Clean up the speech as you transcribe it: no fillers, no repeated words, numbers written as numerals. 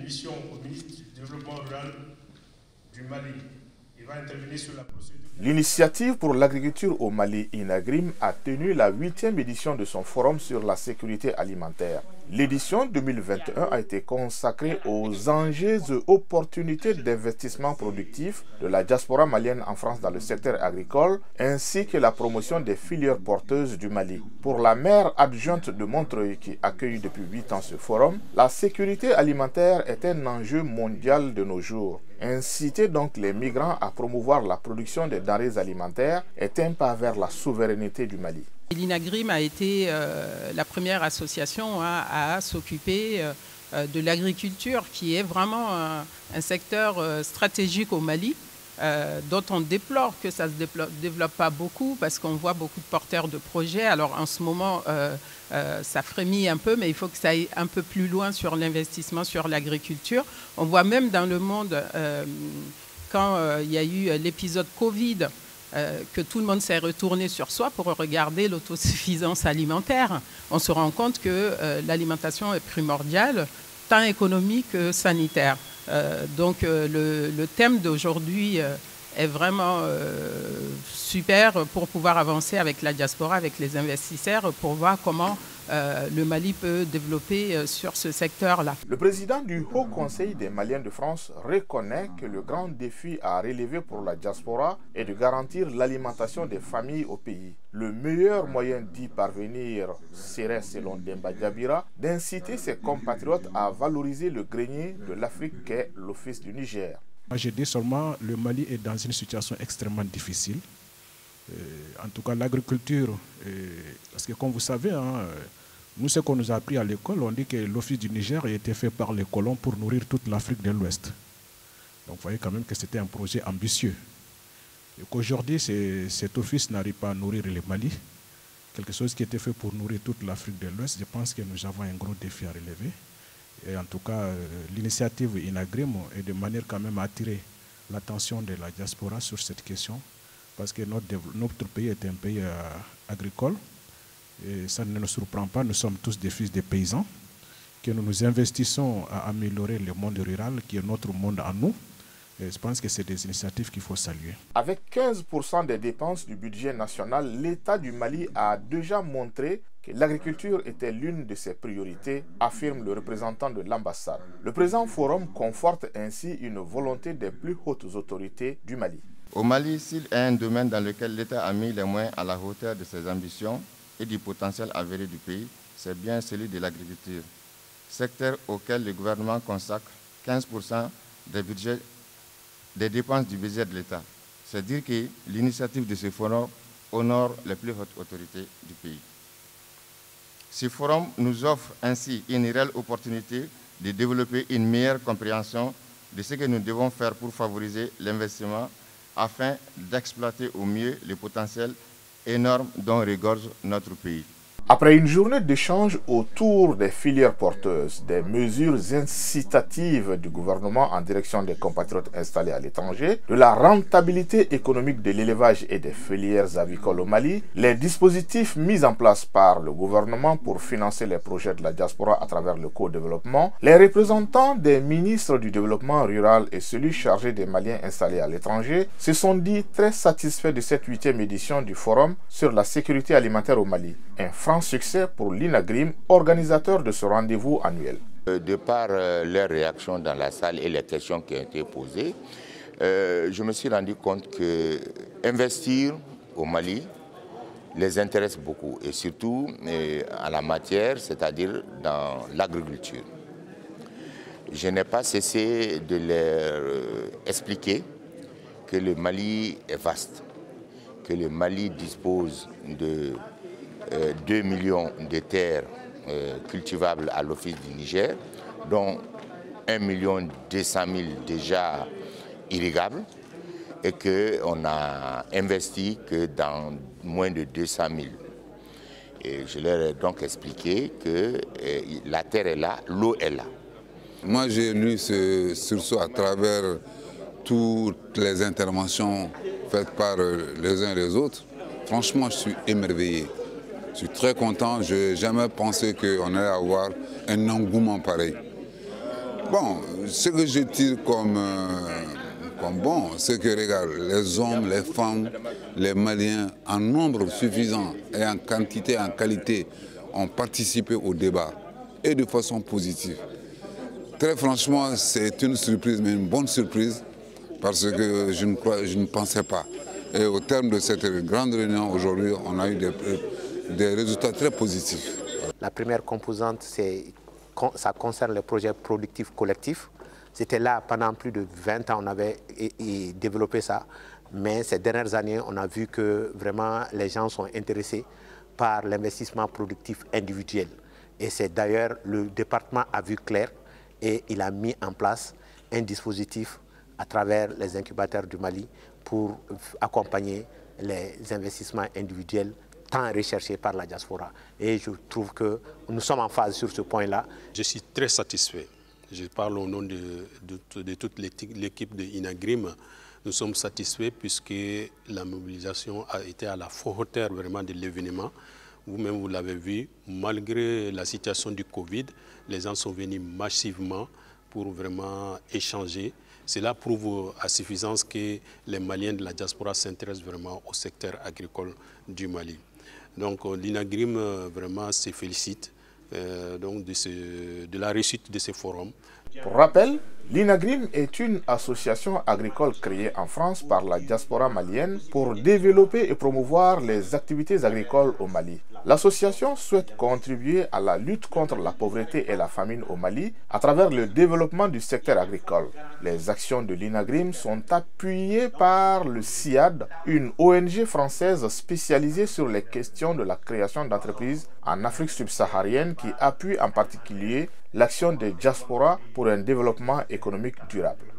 mission au ministre du Développement rural du Mali. Il va intervenir sur la procédure. L'initiative pour l'agriculture au Mali, INAGRIM, a tenu la 8e édition de son forum sur la sécurité alimentaire. L'édition 2021 a été consacrée aux enjeux et opportunités d'investissement productif de la diaspora malienne en France dans le secteur agricole, ainsi que la promotion des filières porteuses du Mali. Pour la maire adjointe de Montreuil qui accueille depuis 8 ans ce forum, la sécurité alimentaire est un enjeu mondial de nos jours. Inciter donc les migrants à promouvoir la production des denrées alimentaires est un pas vers la souveraineté du Mali. L'INAGRIM a été la première association à s'occuper de l'agriculture, qui est vraiment un secteur stratégique au Mali, dont on déplore que ça ne se développe pas beaucoup, parce qu'on voit beaucoup de porteurs de projets. Alors en ce moment, ça frémit un peu, mais il faut que ça aille un peu plus loin sur l'investissement sur l'agriculture. On voit même dans le monde, quand il y a eu l'épisode Covid, que tout le monde s'est retourné sur soi pour regarder l'autosuffisance alimentaire. On se rend compte que l'alimentation est primordiale, tant économique que sanitaire. Donc le thème d'aujourd'hui est vraiment super pour pouvoir avancer avec la diaspora, avec les investisseurs, pour voir comment le Mali peut développer sur ce secteur-là. Le président du Haut Conseil des Maliens de France reconnaît que le grand défi à relever pour la diaspora est de garantir l'alimentation des familles au pays. Le meilleur moyen d'y parvenir serait, selon Demba Diabira, d'inciter ses compatriotes à valoriser le grenier de l'Afrique qu'est l'Office du Niger. Moi, je dis seulement que le Mali est dans une situation extrêmement difficile. En tout cas, l'agriculture, parce que comme vous savez, nous, ce qu'on nous a appris à l'école, on dit que l'Office du Niger a été fait par les colons pour nourrir toute l'Afrique de l'Ouest. Donc vous voyez quand même que c'était un projet ambitieux. Et qu'aujourd'hui, cet office n'arrive pas à nourrir le Mali, quelque chose qui était fait pour nourrir toute l'Afrique de l'Ouest. Je pense que nous avons un gros défi à relever. Et en tout cas, l'initiative INAGRIM est de manière quand même à attirer l'attention de la diaspora sur cette question, parce que notre pays est un pays agricole, et ça ne nous surprend pas, nous sommes tous des fils de paysans, que nous nous investissons à améliorer le monde rural, qui est notre monde à nous. Et je pense que c'est des initiatives qu'il faut saluer. Avec 15% des dépenses du budget national, l'État du Mali a déjà montré que l'agriculture était l'une de ses priorités, affirme le représentant de l'ambassade. Le présent forum conforte ainsi une volonté des plus hautes autorités du Mali. Au Mali, s'il y a un domaine dans lequel l'État a mis les moyens à la hauteur de ses ambitions et du potentiel avéré du pays, c'est bien celui de l'agriculture, secteur auquel le gouvernement consacre 15% des dépenses du budget de l'État. C'est dire que l'initiative de ce forum honore les plus hautes autorités du pays. Ce forum nous offre ainsi une réelle opportunité de développer une meilleure compréhension de ce que nous devons faire pour favoriser l'investissement afin d'exploiter au mieux le potentiel énorme dont regorge notre pays. Après une journée d'échange autour des filières porteuses, des mesures incitatives du gouvernement en direction des compatriotes installés à l'étranger, de la rentabilité économique de l'élevage et des filières avicoles au Mali, les dispositifs mis en place par le gouvernement pour financer les projets de la diaspora à travers le co-développement, les représentants des ministres du développement rural et celui chargé des Maliens installés à l'étranger se sont dit très satisfaits de cette 8e édition du Forum sur la sécurité alimentaire au Mali. Un franc succès pour l'INAGRIM, organisateur de ce rendez-vous annuel. De par leurs réactions dans la salle et les questions qui ont été posées, je me suis rendu compte que investir au Mali les intéresse beaucoup, et surtout en la matière, c'est-à-dire dans l'agriculture. Je n'ai pas cessé de leur expliquer que le Mali est vaste, que le Mali dispose de 2 millions de terres cultivables à l'Office du Niger, dont 1 200 000 déjà irrigables, et qu'on a investi que dans moins de 200 000. Et je leur ai donc expliqué que la terre est là, l'eau est là. Moi, j'ai lu ce sursaut à travers toutes les interventions faites par les uns et les autres. Franchement, je suis émerveillé. Je suis très content. Je n'ai jamais pensé qu'on allait avoir un engouement pareil. Bon, ce que je tire comme bon, c'est que, regarde, les hommes, les femmes, les Maliens, en nombre suffisant et en quantité, en qualité, ont participé au débat et de façon positive. Très franchement, c'est une surprise, mais une bonne surprise, parce que je ne pensais pas. Et au terme de cette grande réunion aujourd'hui, on a eu des résultats très positifs. La première composante, ça concerne les projets productifs collectifs. C'était là, pendant plus de 20 ans, on avait développé ça. Mais ces dernières années, on a vu que vraiment les gens sont intéressés par l'investissement productif individuel. Et c'est d'ailleurs, le département a vu clair et il a mis en place un dispositif à travers les incubateurs du Mali pour accompagner les investissements individuels tant recherchés par la diaspora. Et je trouve que nous sommes en phase sur ce point-là. Je suis très satisfait. Je parle au nom de toute l'équipe de INAGRIM. Nous sommes satisfaits puisque la mobilisation a été à la hauteur vraiment de l'événement. Vous-même, vous l'avez vu, malgré la situation du Covid, les gens sont venus massivement pour vraiment échanger. Cela prouve à suffisance que les Maliens de la diaspora s'intéressent vraiment au secteur agricole du Mali. Donc l'INAGRIM vraiment se félicite donc de la réussite de ce forum. Pour rappel, l'INAGRIM est une association agricole créée en France par la diaspora malienne pour développer et promouvoir les activités agricoles au Mali. L'association souhaite contribuer à la lutte contre la pauvreté et la famine au Mali à travers le développement du secteur agricole. Les actions de l'INAGRIM sont appuyées par le CIAD, une ONG française spécialisée sur les questions de la création d'entreprises en Afrique subsaharienne qui appuie en particulier l'action des diasporas pour un développement économique durable.